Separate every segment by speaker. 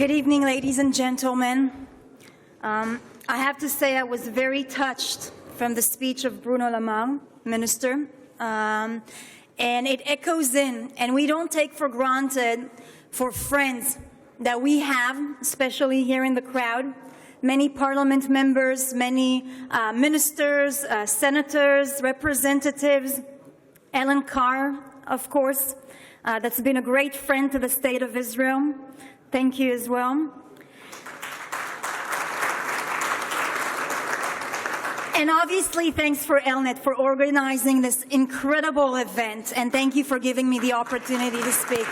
Speaker 1: Good evening, ladies and gentlemen. I have to say I was very touched from the speech of Bruno Lamar, Minister, and it echoes in, and we don't take for granted for friends that we have, especially here in the crowd, many parliament members, many ministers, senators, representatives, Ellen Carr, of course, that's been a great friend to the State of Israel. Thank you as well. And obviously, thanks for ELNET for organizing this incredible event, and thank you for giving me the opportunity to speak.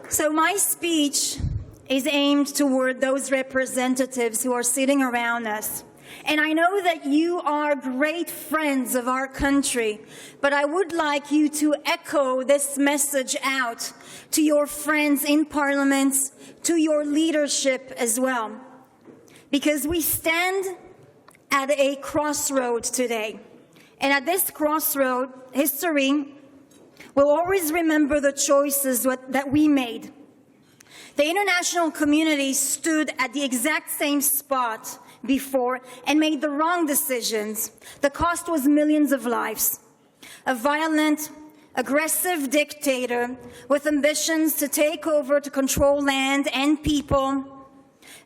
Speaker 1: So my speech is aimed toward those representatives who are sitting around us. And I know that you are great friends of our country, but I would like you to echo this message out to your friends in parliaments, to your leadership as well. Because we stand at a crossroad today. And at this crossroad, history will always remember the choices that we made. The international community stood at the exact same spot before and made the wrong decisions. The cost was millions of lives. A violent, aggressive dictator with ambitions to take over, to control land and people.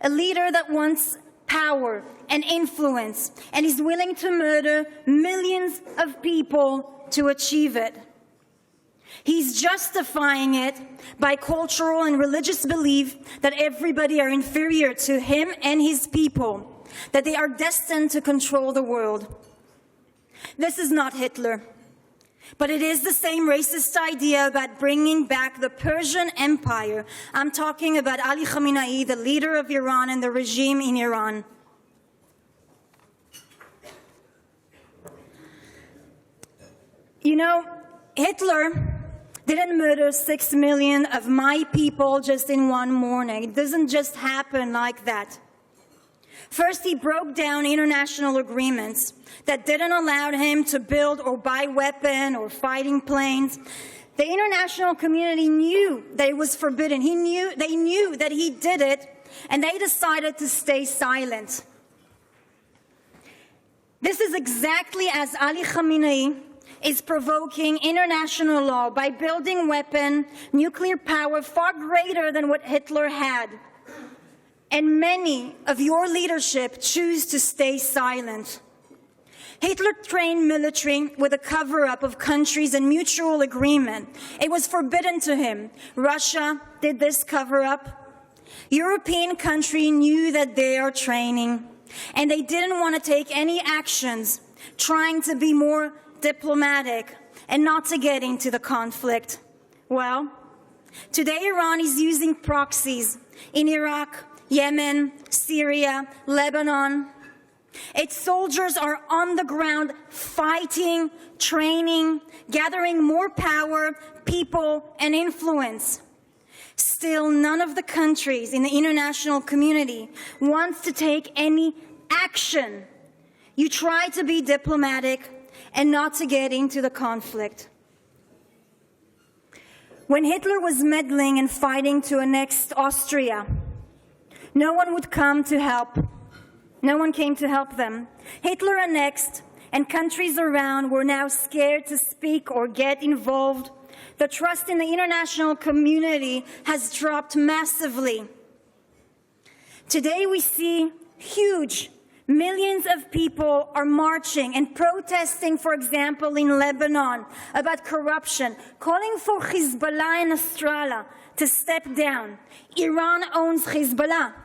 Speaker 1: A leader that wants power and influence and is willing to murder millions of people to achieve it. He's justifying it by cultural and religious belief that everybody are inferior to him and his people, that they are destined to control the world. This is not Hitler, but it is the same racist idea about bringing back the Persian Empire. I'm talking about Ali Khamenei, the leader of Iran and the regime in Iran. You know, Hitler didn't murder 6 million of my people just in one morning. It doesn't just happen like that. First, he broke down international agreements that didn't allow him to build or buy weapons or fighting planes. The international community knew that it was forbidden. They knew that he did it, and they decided to stay silent. This is exactly as Ali Khamenei is provoking international law by building nuclear power far greater than what Hitler had. And many of your leadership choose to stay silent. Hitler trained military with a cover-up of countries and mutual agreement. It was forbidden to him. Russia did this cover-up. European countries knew that they are training, and they didn't want to take any actions, trying to be more diplomatic and not to get into the conflict. Well, today Iran is using proxies in Iraq, Yemen, Syria, Lebanon. Its soldiers are on the ground fighting, training, gathering more power, people, and influence. Still, none of the countries in the international community wants to take any action. You try to be diplomatic and not to get into the conflict. When Hitler was meddling and fighting to annex Austria, no one would come to help. No one came to help them. Hitler annexed, and countries around were now scared to speak or get involved. The trust in the international community has dropped massively. Today we see millions of people are marching and protesting, for example, in Lebanon, about corruption, calling for Hezbollah and Nasrallah to step down. Iran owns Hezbollah.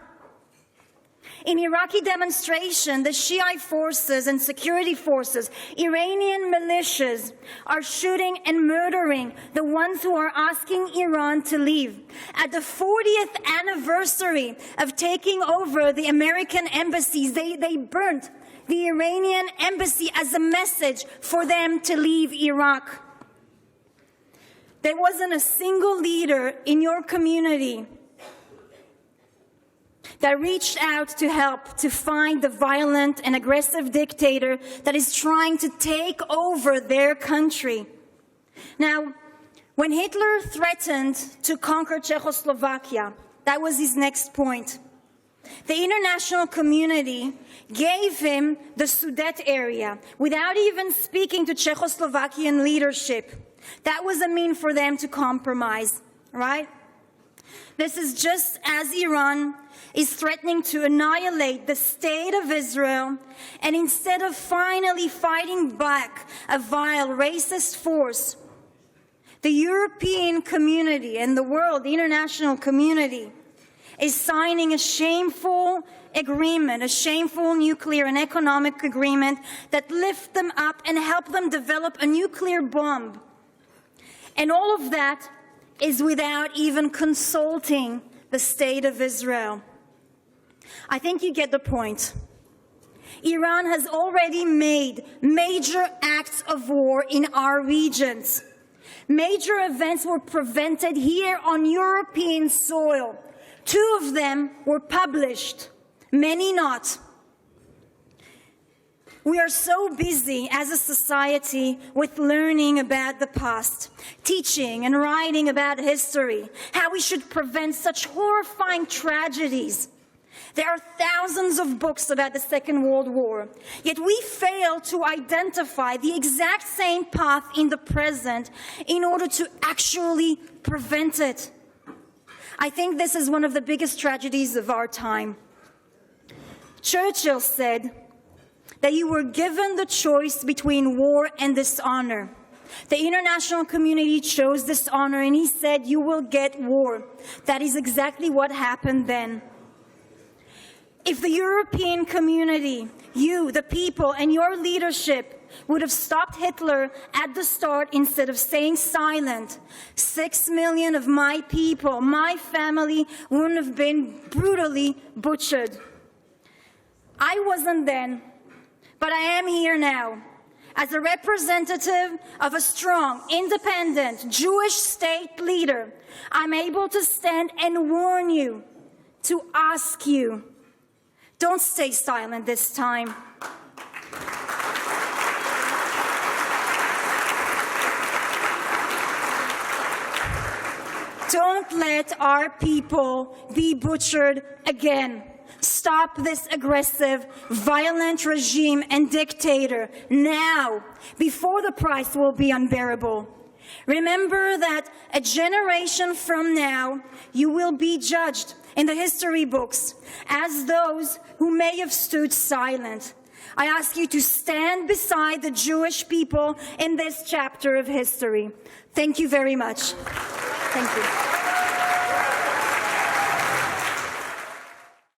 Speaker 1: In Iraqi demonstration, the Shiite forces and security forces, Iranian militias, are shooting and murdering the ones who are asking Iran to leave. At the 40th anniversary of taking over the American embassies, they burnt the Iranian embassy as a message for them to leave Iraq. There wasn't a single leader in your community that reached out to help to find the violent and aggressive dictator that is trying to take over their country. Now, When Hitler threatened to conquer Czechoslovakia, that was his next point. The international community gave him the Sudet area without even speaking to Czechoslovakian leadership. That was a mean for them to compromise, right? This is just as Iran is threatening to annihilate the state of Israel, and instead of finally fighting back a vile racist force, the European community and the world, the international community, is signing a shameful agreement, a shameful nuclear and economic agreement that lifts them up and help them develop a nuclear bomb. And all of that is without even consulting the state of Israel. I think you get the point. Iran has already made major acts of war in our regions. Major events were prevented here on European soil. 2 of them were published, many not. We are so busy as a society with learning about the past, teaching and writing about history, how we should prevent such horrifying tragedies. There are thousands of books about the Second World War, yet we fail to identify the exact same path in the present in order to actually prevent it. I think this is one of the biggest tragedies of our time. Churchill said that you were given the choice between war and dishonor. The international community chose dishonor, and he said, you will get war. That is exactly what happened then. If the European community, you, the people, and your leadership would have stopped Hitler at the start instead of staying silent, 6 million of my people, my family, wouldn't have been brutally butchered. I wasn't then, but I am here now. As a representative of a strong, independent, Jewish state leader, I'm able to stand and warn you, to ask you, don't stay silent this time. Don't let our people be butchered again. Stop this aggressive, violent regime and dictator now, before the price will be unbearable. Remember that a generation from now, you will be judged in the history books as those who may have stood silent. I ask you to stand beside the Jewish people in this chapter of history. Thank you very much. Thank you.